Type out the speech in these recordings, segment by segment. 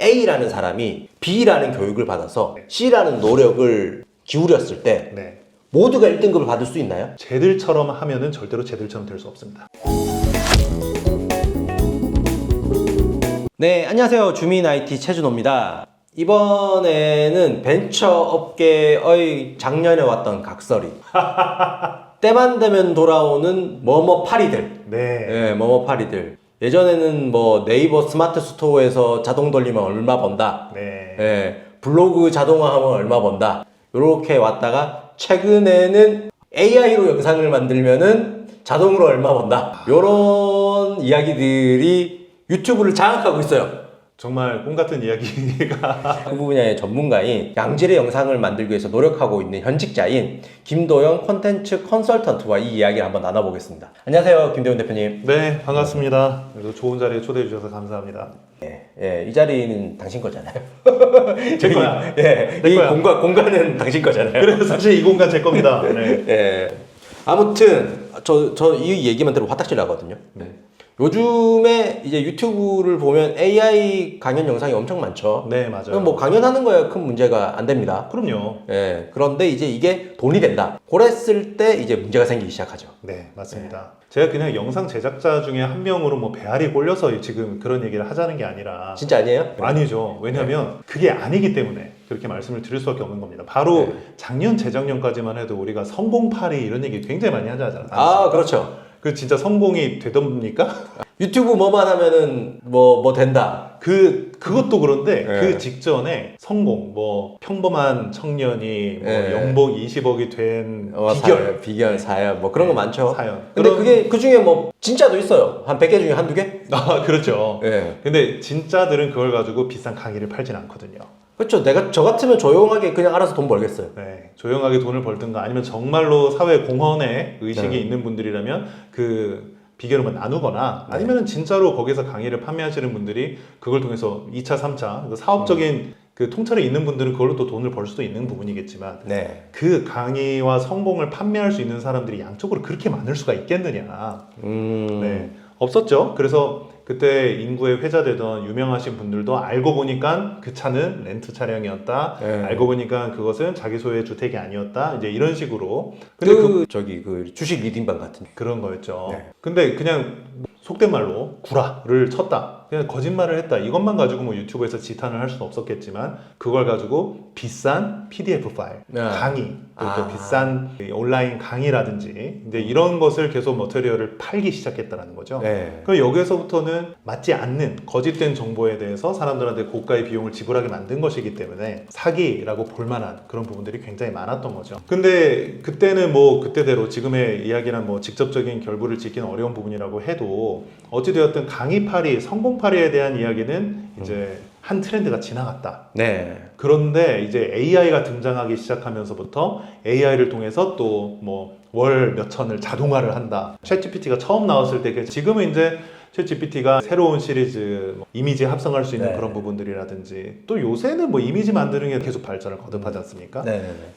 A라는 사람이 B라는 교육을 받아서 C라는 노력을 기울였을 때 네. 모두가 1등급을 받을 수 있나요? 쟤들처럼 하면은 절대로 쟤들처럼 될 수 없습니다. 네, 안녕하세요. 주민 IT 최준호입니다. 이번에는 벤처 업계의 작년에 왔던 각설이 때만 되면 돌아오는 뭐뭐파리들. 네. 네, 뭐뭐파리들. 예전에는 뭐 네이버 스마트 스토어에서 자동 돌리면 얼마 번다. 네. 네, 블로그 자동화하면 얼마 번다. 요렇게 왔다가 최근에는 AI로 영상을 만들면은 자동으로 얼마 번다. 요런 이야기들이 유튜브를 장악하고 있어요. 정말 꿈 같은 이야기가 그 분야의 전문가인 양질의 영상을 만들기 위해서 노력하고 있는 현직자인 김도영 콘텐츠 컨설턴트와 이 이야기를 한번 나눠보겠습니다. 안녕하세요, 김도영 대표님. 네, 반갑습니다. 그래도 좋은 자리에 초대해 주셔서 감사합니다. 이 자리는 당신 거잖아요. 제 거야. 이 공간은 당신 거잖아요. 그래서 사실 이 공간 제 겁니다. 네. 아무튼 저 이 얘기만 들으면 화딱지 나거든요. 네. 요즘에 이제 유튜브를 보면 AI 강연 영상이 엄청 많죠. 네, 맞아요. 뭐 강연하는 거야 큰 문제가 안 됩니다. 그럼요. 그런데 이제 이게 돈이 된다. 그랬을 때 이제 문제가 생기기 시작하죠. 네, 맞습니다. 제가 그냥 영상 제작자 중에 한 명으로 뭐 배알이 꼴려서 지금 그런 얘기를 하자는 게 아니라 진짜 아니에요? 아니죠. 왜냐하면 그게 아니기 때문에 그렇게 말씀을 드릴 수밖에 없는 겁니다. 바로 작년, 재작년까지만 해도 우리가 성공파리 이런 얘기 굉장히 많이 하잖아요. 아, 그렇죠. 그 진짜 성공이 되던입니까? 유튜브 뭐만 하면은 뭐 된다. 그것도 그런데 네. 그 직전에 성공, 뭐 평범한 청년이 뭐 네. 연봉 20억이 된 비결, 비결, 사연 뭐 그런 거 많죠. 사연. 근데 그게 그 중에 뭐 진짜도 있어요. 한 100개 중에 한두 개? 아, 그렇죠. 네. 근데 진짜들은 그걸 가지고 비싼 강의를 팔진 않거든요. 그렇죠. 저 같으면 조용하게 그냥 알아서 돈 벌겠어요. 네, 조용하게 돈을 벌든가 아니면 정말로 사회 공헌에 의식이 네. 있는 분들이라면 그 비결을 나누거나 아니면은 진짜로 거기서 강의를 판매하시는 분들이 그걸 통해서 2차, 3차 사업적인 그 통찰이 있는 분들은 그걸로 또 돈을 벌 수도 있는 부분이겠지만 네. 그 강의와 성공을 판매할 수 있는 사람들이 양쪽으로 그렇게 많을 수가 있겠느냐. 네, 없었죠. 그래서 그때 인구에 회자되던 유명하신 분들도 알고 보니까 그 차는 렌트 차량이었다. 네. 알고 보니까 그것은 자기 소유의 주택이 아니었다. 이제 이런 식으로. 근데 그 주식 리딩방 같은. 그런 거였죠. 네. 근데 그냥 속된 말로 구라를 쳤다. 그냥 거짓말을 했다. 이것만 가지고 뭐 유튜브에서 지탄을 할 수는 없었겠지만 그걸 가지고 비싼 PDF 파일, 강의, 또 비싼 온라인 강의라든지 이제 이런 것을 계속 머티리얼을 팔기 시작했다는 거죠. 네. 그럼 여기에서부터는 맞지 않는 거짓된 정보에 대해서 사람들한테 고가의 비용을 지불하게 만든 것이기 때문에 사기라고 볼만한 그런 부분들이 굉장히 많았던 거죠. 근데 그때는 뭐 그때대로 지금의 이야기랑 뭐 직접적인 결부를 짓기는 어려운 부분이라고 해도 어찌되었든 강의파리, 성공파리에 대한 이야기는 이제 한 트렌드가 지나갔다. 네. 그런데 이제 AI가 등장하기 시작하면서부터 AI를 통해서 또 뭐 월 몇천을 자동화를 한다. 챗GPT가 처음 나왔을 때 지금은 이제 챗GPT가 새로운 시리즈 이미지 합성할 수 있는 그런 부분들이라든지 또 요새는 뭐 이미지 만드는 게 계속 발전을 거듭하지 않습니까?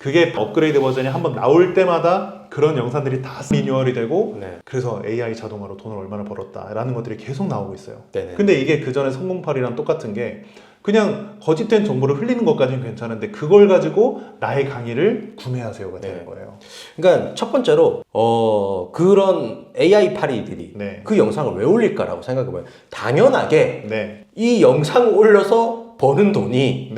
그게 업그레이드 버전이 한번 나올 때마다 그런 영상들이 다 리뉴얼이 되고 그래서 AI 자동화로 돈을 얼마나 벌었다라는 것들이 계속 나오고 있어요. 근데 이게 그전에 성공팔이랑 똑같은 게 그냥 거짓된 정보를 흘리는 것까지는 괜찮은데 그걸 가지고 나의 강의를 구매하세요가 되는 거예요. 그러니까 첫 번째로 그런 AI 파리들이 그 영상을 왜 올릴까라고 생각해보면 당연하게 이 영상을 올려서 버는 돈이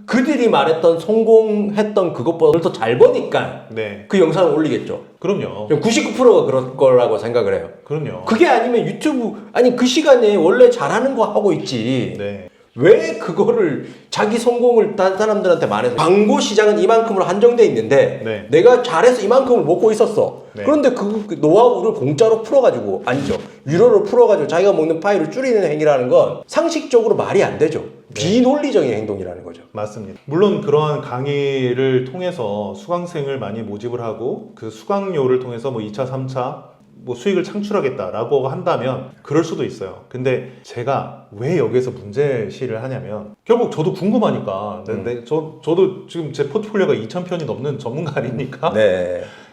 그들이 말했던 성공했던 그것보다 더 잘 버니까 그 영상을 올리겠죠. 그럼요. 99%가 그럴 거라고 생각을 해요. 그럼요. 그게 아니면 유튜브 그 시간에 원래 잘하는 거 하고 있지. 왜 그거를 자기 성공을 딴 사람들한테 말해서 광고 시장은 이만큼으로 한정돼 있는데 내가 잘해서 이만큼을 먹고 있었어. 그런데 그 노하우를 공짜로 풀어가지고 아니죠. 유료로 풀어가지고 자기가 먹는 파일을 줄이는 행위라는 건 상식적으로 말이 안 되죠. 비논리적인 행동이라는 거죠. 맞습니다. 물론 그러한 강의를 통해서 수강생을 많이 모집을 하고 그 수강료를 통해서 뭐 2차, 3차 뭐 수익을 창출하겠다라고 한다면 그럴 수도 있어요. 근데 제가 왜 여기에서 문제시를 하냐면 결국 저도 궁금하니까 저도 지금 제 포트폴리오가 2,000편이 넘는 전문가 아닙니까?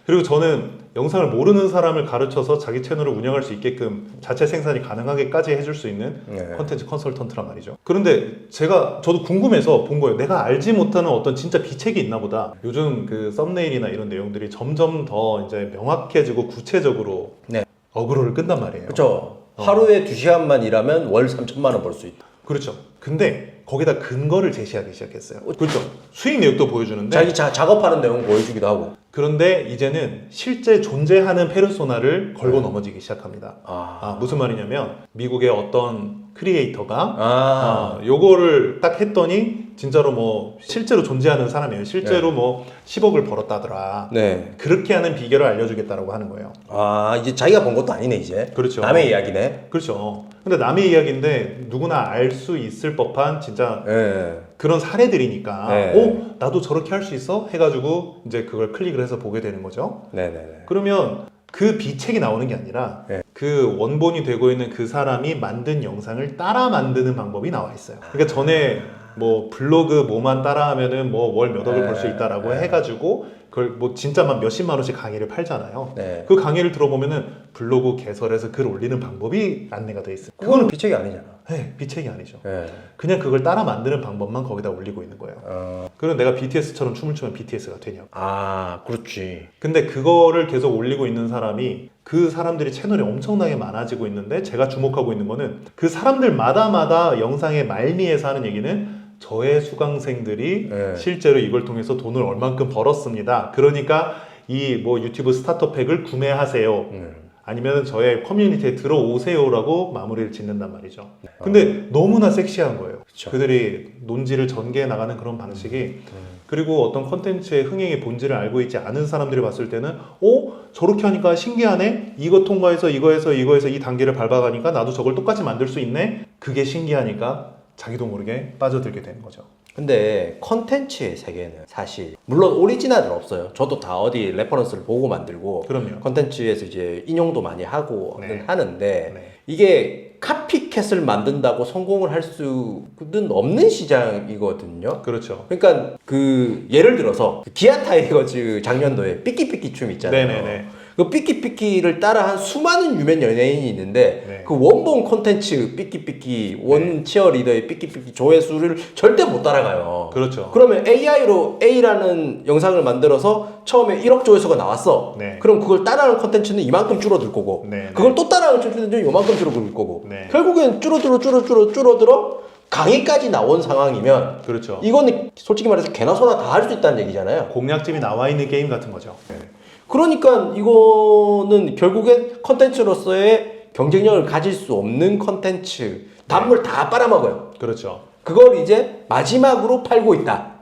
그리고 저는 영상을 모르는 사람을 가르쳐서 자기 채널을 운영할 수 있게끔 자체 생산이 가능하게까지 해줄 수 있는 컨텐츠 컨설턴트란 말이죠. 그런데 저도 궁금해서 본 거예요. 내가 알지 못하는 어떤 진짜 비책이 있나 보다. 요즘 그 썸네일이나 이런 내용들이 점점 더 이제 명확해지고 구체적으로 어그로를 끈단 말이에요. 그렇죠. 하루에 2시간만 일하면 월 3천만 원 벌 수 있다. 그렇죠. 근데 거기다 근거를 제시하기 시작했어요. 그렇죠. 수익 내역도 보여주는데 자기 작업하는 내용 보여주기도 하고. 그런데 이제는 실제 존재하는 페르소나를 걸고 넘어지기 시작합니다. 무슨 말이냐면 미국의 어떤 크리에이터가 요거를 딱 했더니 진짜로 뭐 실제로 존재하는 사람이에요. 실제로 뭐 10억을 벌었다더라. 그렇게 하는 비결을 알려주겠다라고 하는 거예요. 이제 자기가 번 것도 아니네 이제. 그렇죠. 남의 이야기네. 그렇죠. 근데 남의 이야기인데 누구나 알 수 있을 법한 진짜 그런 사례들이니까 나도 저렇게 할 수 있어? 해가지고 이제 그걸 클릭을 해서 보게 되는 거죠. 그러면 그 비책이 나오는 게 아니라 그 원본이 되고 있는 그 사람이 만든 영상을 따라 만드는 방법이 나와 있어요. 그러니까 전에 뭐 블로그 뭐만 따라하면은 뭐 월 몇 억을 벌 수 있다라고 해가지고 그걸 뭐 진짜 막 몇십만 원씩 강의를 팔잖아요. 그 강의를 들어보면은 블로그 개설해서 글 올리는 방법이 안내가 돼 있어요. 그거는 비책이 아니잖아. 비책이 아니죠. 그냥 그걸 따라 만드는 방법만 거기다 올리고 있는 거예요. 그럼 내가 BTS처럼 춤을 추면 BTS가 되냐고. 그렇지. 근데 그거를 계속 올리고 있는 사람이 그 사람들이 채널이 엄청나게 많아지고 있는데 제가 주목하고 있는 거는 그 사람들마다 영상의 말미에서 하는 얘기는 저의 수강생들이 실제로 이걸 통해서 돈을 얼만큼 벌었습니다. 그러니까 이 뭐 유튜브 스타터 팩을 구매하세요. 아니면 저의 커뮤니티에 들어오세요라고 마무리를 짓는단 말이죠. 근데 너무나 섹시한 거예요. 그들이 논지를 전개해 나가는 그런 방식이 그리고 어떤 컨텐츠의 흥행의 본질을 알고 있지 않은 사람들이 봤을 때는 저렇게 하니까 신기하네? 이거 통과해서 이거에서 이 단계를 밟아가니까 나도 저걸 똑같이 만들 수 있네? 그게 신기하니까 자기도 모르게 빠져들게 되는 거죠. 근데 컨텐츠의 세계는 사실 물론 오리지널은 없어요. 저도 다 어디 레퍼런스를 보고 만들고 그럼요. 컨텐츠에서 이제 인용도 많이 하고 하는데 이게 카피캣을 만든다고 성공을 할 수는 없는 시장이거든요. 그렇죠. 그러니까 그 예를 들어서 기아 타이거즈 작년도에 삐끼삐끼 춤 있잖아요. 그 삐끼삐끼를 따라한 수많은 유명 연예인이 있는데 그 원본 콘텐츠 삐끼삐끼 원 치어리더의 삐끼삐끼 조회수를 절대 못 따라가요. 그렇죠. 그러면 AI로 A라는 영상을 만들어서 처음에 1억 조회수가 나왔어. 그럼 그걸 따라하는 콘텐츠는 이만큼 줄어들 거고 그걸 또 따라하는 콘텐츠는 이만큼 줄어들 거고 결국엔 줄어들어 강의까지 나온 상황이면 그렇죠. 이거는 솔직히 말해서 개나 소나 다 할 수 있다는 얘기잖아요. 공략집이 나와 있는 게임 같은 거죠. 그러니까 이거는 결국엔 컨텐츠로서의 경쟁력을 가질 수 없는 컨텐츠 단물 다 빨아먹어요. 그렇죠. 그걸 이제 마지막으로 팔고 있다.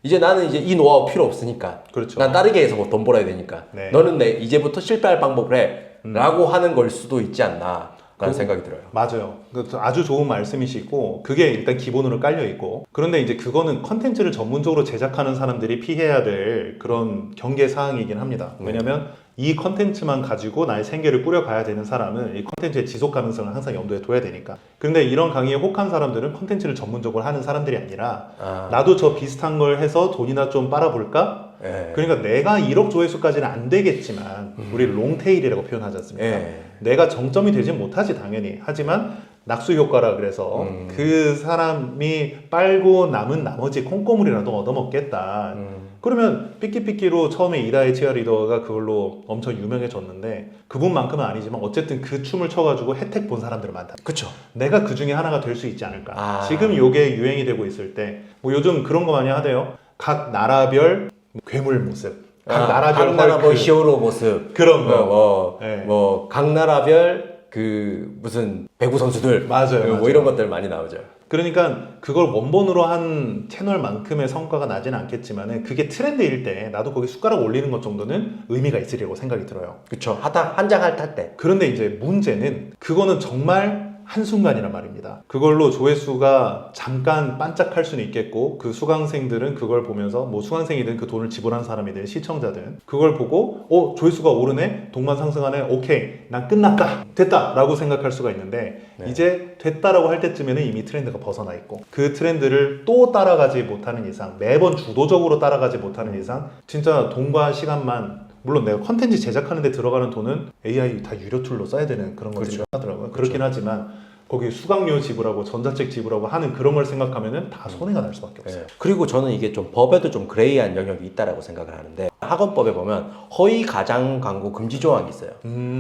이제 나는 이제 이 노하우 필요 없으니까. 그렇죠. 난 다르게 해서 뭐 돈 벌어야 되니까. 너는 이제부터 실패할 방법을 해. 라고 하는 걸 수도 있지 않나. 라는 생각이 들어요. 맞아요. 아주 좋은 말씀이시고 그게 일단 기본으로 깔려 있고 그런데 이제 그거는 컨텐츠를 전문적으로 제작하는 사람들이 피해야 될 그런 경계 사항이긴 합니다. 왜냐면 이 컨텐츠만 가지고 나의 생계를 꾸려가야 되는 사람은 이 컨텐츠의 지속 가능성을 항상 염두에 둬야 되니까. 그런데 이런 강의에 혹한 사람들은 컨텐츠를 전문적으로 하는 사람들이 아니라 나도 저 비슷한 걸 해서 돈이나 좀 빨아볼까? 그러니까 내가 1억 조회수까지는 안 되겠지만 우리 롱테일이라고 표현하지 않습니까? 내가 정점이 되지 못하지 당연히. 하지만 낙수 효과라 그래서 그 사람이 빨고 남은 나머지 콩고물이라도 얻어먹겠다. 그러면 삐끼삐끼로 처음에 이다의 치어리더가 그걸로 엄청 유명해졌는데 그분만큼은 아니지만 어쨌든 그 춤을 춰가지고 혜택 본 사람들은 많다. 그쵸. 내가 그 중에 하나가 될 수 있지 않을까. 지금 요게 유행이 되고 있을 때 뭐 요즘 그런 거 많이 하대요. 각 나라별 괴물 모습. 각 나라별 히어로 모습. 그런 거. 각 나라별 그 무슨 배구 선수들. 맞아요. 뭐 이런 것들 많이 나오죠. 그러니까 그걸 원본으로 한 채널만큼의 성과가 나지는 않겠지만 그게 트렌드일 때 나도 거기 숟가락 올리는 것 정도는 의미가 있으리라고 생각이 들어요. 그쵸. 한장할 탈 때. 그런데 이제 문제는 그거는 정말 한순간이란 말입니다. 그걸로 조회수가 잠깐 반짝할 수는 있겠고 그 수강생들은 그걸 보면서 뭐 수강생이든 그 돈을 지불한 사람이든 시청자든 그걸 보고 조회수가 오르네? 동반 상승하네? 오케이 난 끝났다 됐다 라고 생각할 수가 있는데 이제 됐다라고 할 때쯤에는 이미 트렌드가 벗어나 있고 그 트렌드를 또 따라가지 못하는 이상 매번 주도적으로 따라가지 못하는 이상 진짜 돈과 시간만 물론 내가 컨텐츠 제작하는 데 들어가는 돈은 AI 다 유료 툴로 써야 되는 그런 것들이 하더라고요. 그렇긴 하지만 거기 수강료 지불하고 전자책 지불하고 하는 그런 걸 생각하면은 다 손해가 날 수밖에 없어요. 그리고 저는 이게 좀 법에도 좀 그레이한 영역이 있다라고 생각을 하는데, 학원법에 보면 허위 가장 광고 금지 조항이 있어요.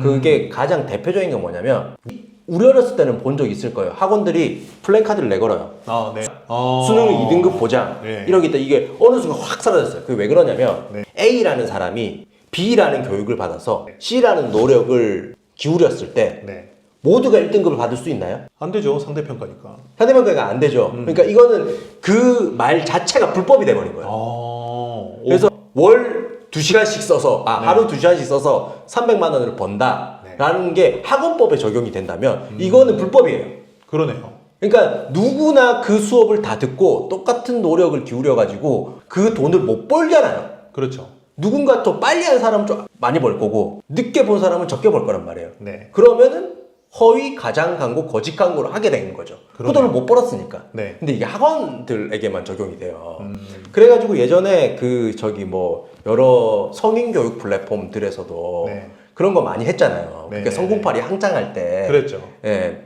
그게 가장 대표적인 게 뭐냐면, 우리 어렸을 때는 본 적 있을 거예요. 학원들이 플랜카드를 내걸어요. 수능 2등급 보장. 이러기 때문에 이게 어느 순간 확 사라졌어요. 그게 왜 그러냐면 A라는 사람이 B라는 교육을 받아서 C라는 노력을 기울였을 때 모두가 1등급을 받을 수 있나요? 안 되죠. 상대평가니까. 상대평가가 안 되죠. 그러니까 이거는 그 말 자체가 불법이 돼버린 거예요. 그래서 월 2시간씩 써서 하루 2시간씩 써서 300만 원을 번다 라는 게 학원법에 적용이 된다면 이거는 불법이에요. 그러네요. 그러니까 누구나 그 수업을 다 듣고 똑같은 노력을 기울여 가지고 그 돈을 못 벌잖아요. 그렇죠. 누군가 더 빨리 한 사람은 좀 많이 벌 거고 늦게 본 사람은 적게 벌 거란 말이에요. 그러면은 허위 가장 광고, 거짓 광고를 하게 되는 거죠. 그 돈을 못 벌었으니까. 근데 이게 학원들에게만 적용이 돼요. 그래가지고 예전에 여러 성인 교육 플랫폼들에서도 그런 거 많이 했잖아요. 그러니까 성공팔이 항장할 때 그랬죠.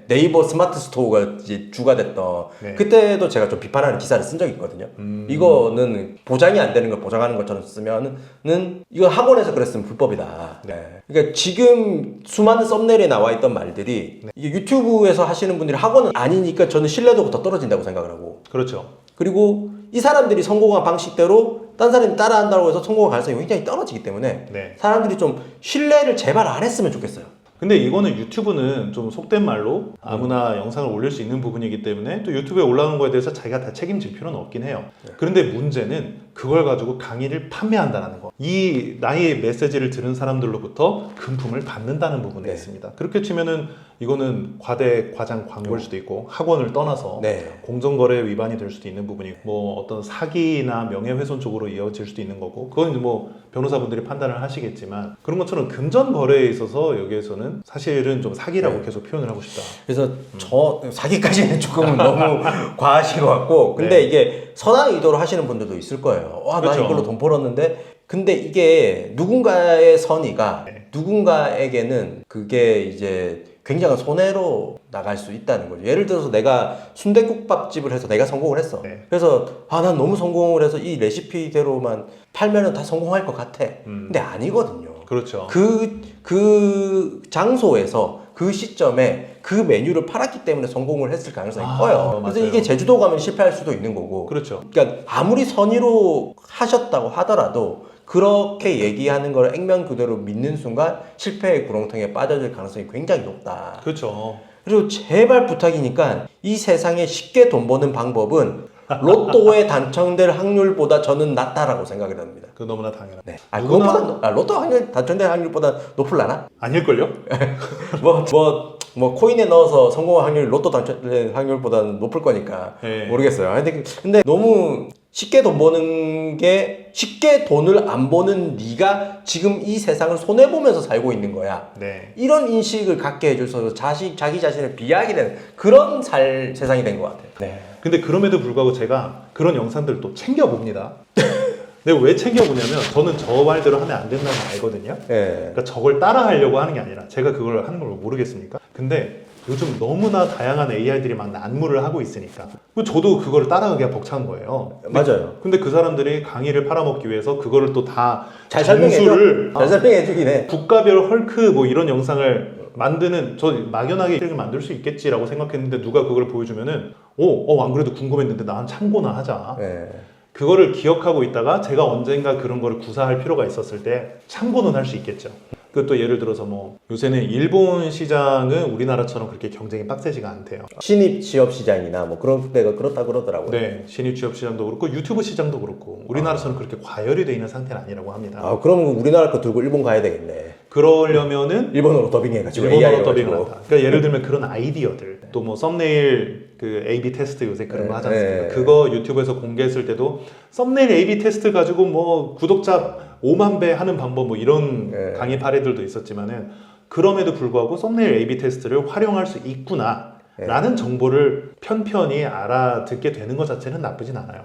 네이버 스마트 스토어가 이제 주가 됐던 그때도 제가 좀 비판하는 기사를 쓴 적이 있거든요. 이거는 보장이 안 되는 걸 보장하는 것처럼 쓰면은 이거 학원에서 그랬으면 불법이다. 그러니까 지금 수많은 썸네일에 나와 있던 말들이 이게 유튜브에서 하시는 분들이 학원은 아니니까 저는 신뢰도가 더 떨어진다고 생각을 하고. 그렇죠. 그리고 이 사람들이 성공한 방식대로 딴 사람이 따라한다고 해서 성공할 가능성이 굉장히 떨어지기 때문에 사람들이 좀 신뢰를 제발 안 했으면 좋겠어요. 근데 이거는 유튜브는 좀 속된 말로 아무나 영상을 올릴 수 있는 부분이기 때문에 또 유튜브에 올라오는 거에 대해서 자기가 다 책임질 필요는 없긴 해요. 그런데 문제는 그걸 가지고 강의를 판매한다는 거. 이 나의 메시지를 들은 사람들로부터 금품을 받는다는 부분에 있습니다. 그렇게 치면은 이거는 과장 광고일 수도 있고 학원을 떠나서 공정거래 위반이 될 수도 있는 부분이 뭐 어떤 사기나 명예훼손 쪽으로 이어질 수도 있는 거고, 그건 뭐 변호사분들이 판단을 하시겠지만 그런 것처럼 금전 거래에 있어서 여기에서는 사실은 좀 사기라고 계속 표현을 하고 싶다. 그래서 사기까지는 조금은 너무 과하신 것 같고, 근데 이게 선한 의도로 하시는 분들도 있을 거예요. 와, 나 이걸로 돈 벌었는데. 근데 이게 누군가의 선의가 누군가에게는 그게 이제 굉장한 손해로 나갈 수 있다는 거죠. 예를 들어서 내가 순댓국밥집을 해서 내가 성공을 했어. 그래서 난 너무 성공을 해서 이 레시피대로만 팔면은 다 성공할 것 같아. 근데 아니거든요. 그렇죠. 그 장소에서 그 시점에 그 메뉴를 팔았기 때문에 성공을 했을 가능성이 커요. 그래서 이게 제주도 가면 실패할 수도 있는 거고. 그렇죠. 그러니까 아무리 선의로 하셨다고 하더라도 그렇게 얘기하는 걸 액면 그대로 믿는 순간 실패의 구렁텅이에 빠져들 가능성이 굉장히 높다. 그렇죠. 그리고 제발 부탁이니까 이 세상에 쉽게 돈 버는 방법은 로또에 당첨될 확률보다 저는 낮다라고 생각이 됩니다. 그 너무나 당연한. 그것보다 로또 확률 당첨될 확률보다 높을라나? 아닐걸요? 코인에 넣어서 성공할 확률이 로또 당첨될 확률보다는 높을 거니까 모르겠어요. 근데 너무 쉽게 돈 버는 게, 쉽게 돈을 안 버는 네가 지금 이 세상을 손해보면서 살고 있는 거야. 이런 인식을 갖게 해줘서 자기 자신을 비하하게 되는 그런 세상이 된 것 같아요. 근데 그럼에도 불구하고 제가 그런 영상들을 또 챙겨봅니다. 내가 왜 챙겨보냐면 저는 저 말대로 하면 안 된다는 걸 알거든요. 그러니까 저걸 따라 하려고 하는 게 아니라 제가 그걸 하는 걸 모르겠습니까? 근데 요즘 너무나 다양한 AI들이 막 난무를 하고 있으니까 저도 그거를 따라가기가 벅찬 거예요. 맞아요. 근데 그 사람들이 강의를 팔아먹기 위해서 그거를 또 다 잘 설명해주긴 해. 국가별 헐크 뭐 이런 영상을 만드는, 저 막연하게 이렇게 만들 수 있겠지라고 생각했는데 누가 그걸 보여주면은 안 그래도 궁금했는데 나 참고나 하자. 그거를 기억하고 있다가 제가 언젠가 그런 거를 구사할 필요가 있었을 때 참고는 할 수 있겠죠. 그것도 예를 들어서 뭐 요새는 일본 시장은 우리나라처럼 그렇게 경쟁이 빡세지가 않대요. 신입 취업 시장이나 뭐 그런 데가 그렇다 그러더라고요. 신입 취업 시장도 그렇고 유튜브 시장도 그렇고 우리나라처럼 그렇게 과열이 돼 있는 상태는 아니라고 합니다. 그럼 우리나라 거 들고 일본 가야 되겠네. 그러려면은 일본어로 더빙해가지고 일본어로 더빙을 한다. 그러니까 예를 들면 그런 아이디어들, 또 뭐 썸네일 그 A/B 테스트 요새 그런 거 하지 않습니까? 그거 유튜브에서 공개했을 때도 썸네일 A/B 테스트 가지고 뭐 구독자 5만 배 하는 방법 뭐 이런 강의 파레들도 있었지만은 그럼에도 불구하고 썸네일 A/B 테스트를 활용할 수 있구나 라는 정보를 편편히 알아듣게 되는 것 자체는 나쁘진 않아요.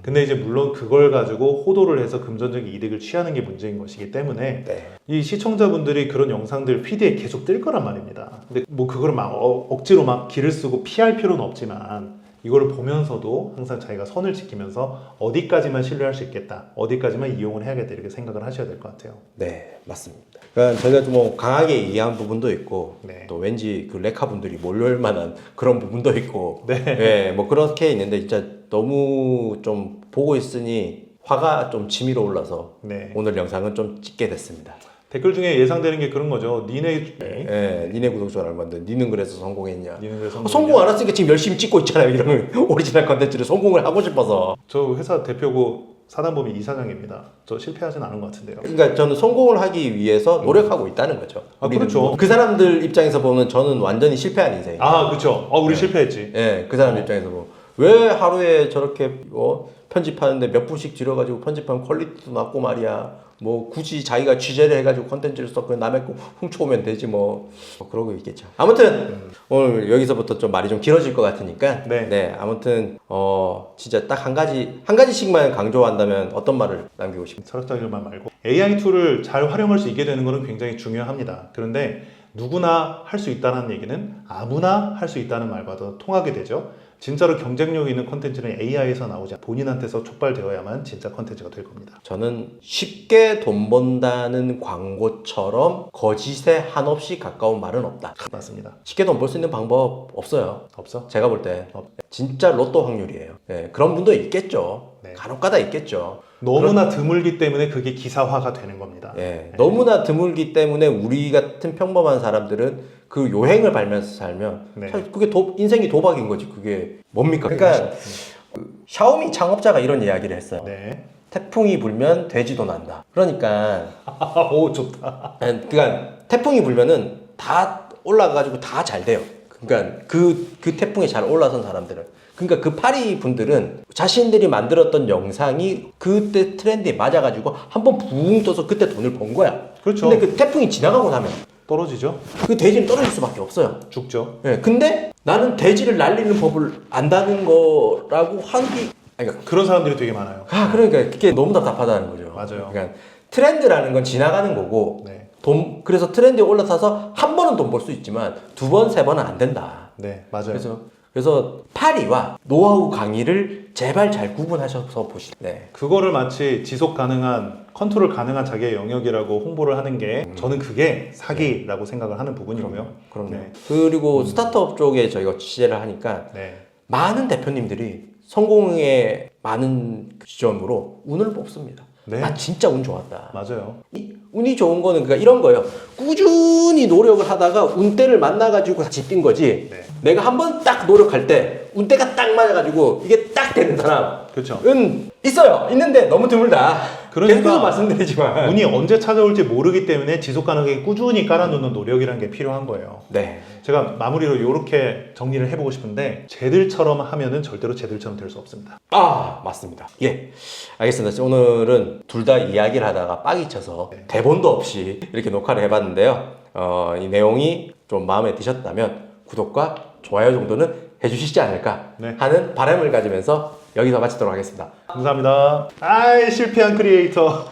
근데 이제 물론 그걸 가지고 호도를 해서 금전적인 이득을 취하는 게 문제인 것이기 때문에 이 시청자분들이 그런 영상들 피드에 계속 뜰 거란 말입니다. 근데 뭐 그걸 막 억지로 막 기를 쓰고 피할 필요는 없지만 이거를 보면서도 항상 자기가 선을 지키면서 어디까지만 신뢰할 수 있겠다, 어디까지만 이용을 해야겠다 이렇게 생각을 하셔야 될 것 같아요. 네, 맞습니다. 그러니까 저희가 좀 뭐 강하게 이해한 부분도 있고 또 왠지 그 레카 분들이 몰려올 만한 그런 부분도 있고 뭐 그렇게 있는데 진짜 너무 좀 보고 있으니 화가 좀 치밀어 올라서 오늘 영상은 좀 찍게 됐습니다. 댓글 중에 예상되는 게 그런 거죠. 니네 구독자가 얼마인데 니는 그래서 성공했냐? 니는 그래서 성공했냐? 성공 안 했으니까 지금 열심히 찍고 있잖아요. 이런 오리지널 컨텐츠를 성공을 하고 싶어서. 저 회사 대표고 사단법인 이사장입니다. 저 실패하진 않은 것 같은데요. 그러니까 저는 성공을 하기 위해서 노력하고 있다는 거죠. 그렇죠. 그 사람들 입장에서 보면 저는 완전히 실패한 인생이에요. 그렇죠. 우리 실패했지. 그 사람 입장에서 보면 왜 하루에 저렇게 편집하는데 몇 분씩 줄여가지고 편집하면 퀄리티도 낮고 말이야. 뭐 굳이 자기가 취재를 해가지고 컨텐츠를 썼고 남의 거 훔쳐오면 되지 뭐 그러고 있겠죠. 아무튼 오늘 여기서부터 좀 말이 좀 길어질 것 같으니까 아무튼 진짜 딱 한 가지씩만 강조한다면 어떤 말을 남기고 싶어요? 철학적인 말 말고 AI 툴을 잘 활용할 수 있게 되는 것은 굉장히 중요합니다. 그런데 누구나 할 수 있다는 얘기는 아무나 할 수 있다는 말과도 통하게 되죠. 진짜로 경쟁력 있는 컨텐츠는 AI에서 나오지 본인한테서 촉발되어야만 진짜 컨텐츠가 될 겁니다. 저는 쉽게 돈 번다는 광고처럼 거짓에 한없이 가까운 말은 없다. 맞습니다. 쉽게 돈 벌 수 있는 방법 없어요. 없어? 제가 볼 때 진짜 로또 확률이에요. 그런 분도 있겠죠. 간혹가다 있겠죠. 너무나 드물기 때문에 그게 기사화가 되는 겁니다. 너무나 드물기 때문에 우리 같은 평범한 사람들은 그 요행을 밟면서 살면 사실 그게 인생이 도박인 거지. 그게 뭡니까? 그러니까 샤오미 창업자가 이런 이야기를 했어요. 태풍이 불면 돼지도 난다. 그러니까 오 좋다. 그러니까 태풍이 불면은 다 올라가가지고 다 잘 돼요. 그러니까 그 태풍에 잘 올라선 사람들은. 그러니까 그 파리 분들은 자신들이 만들었던 영상이 그때 트렌드에 맞아가지고 한번 붕 떠서 그때 돈을 번 거야. 그렇죠. 근데 그 태풍이 지나가고 나면 떨어지죠. 그 돼지는 떨어질 수밖에 없어요. 죽죠. 근데 나는 돼지를 날리는 법을 안다는 거라고 하는 게 그러니까 그런 사람들이 되게 많아요. 그러니까 그게 너무 답답하다는 거죠. 맞아요. 그러니까 트렌드라는 건 지나가는 거고 그래서 트렌드에 올라타서 한 번은 돈 벌 수 있지만 두 번, 세 번은 안 된다. 맞아요. 그래서 파리와 노하우 강의를 제발 잘 구분하셔서 보시죠. 그거를 마치 지속 가능한 컨트롤 가능한 자기의 영역이라고 홍보를 하는 게 저는 그게 사기라고 생각을 하는 부분이고요. 그럼요. 그리고 스타트업 쪽에 저희가 취재를 하니까 많은 대표님들이 성공의 많은 지점으로 운을 뽑습니다. 진짜 운 좋았다. 맞아요. 운이 좋은 거는 그러니까 이런 거예요. 꾸준히 노력을 하다가 운때를 만나가지고 같이 뛴 거지. 내가 한번 딱 노력할 때 운때가 딱 맞아가지고 이게 딱 되는 사람. 그렇죠. 있어요. 있는데 너무 드물다. 그러니까 계속 말씀드리지만 운이 언제 찾아올지 모르기 때문에 지속 가능하게 꾸준히 깔아놓는 노력이라는 게 필요한 거예요. 제가 마무리로 이렇게 정리를 해보고 싶은데 쟤들처럼 하면은 절대로 쟤들처럼 될 수 없습니다. 맞습니다. 알겠습니다. 오늘은 둘 다 이야기를 하다가 빡이 쳐서 대본도 없이 이렇게 녹화를 해봤는데요. 이 내용이 좀 마음에 드셨다면 구독과 좋아요 정도는 해주시지 않을까 하는 바람을 가지면서 여기서 마치도록 하겠습니다. 감사합니다. 실패한 크리에이터.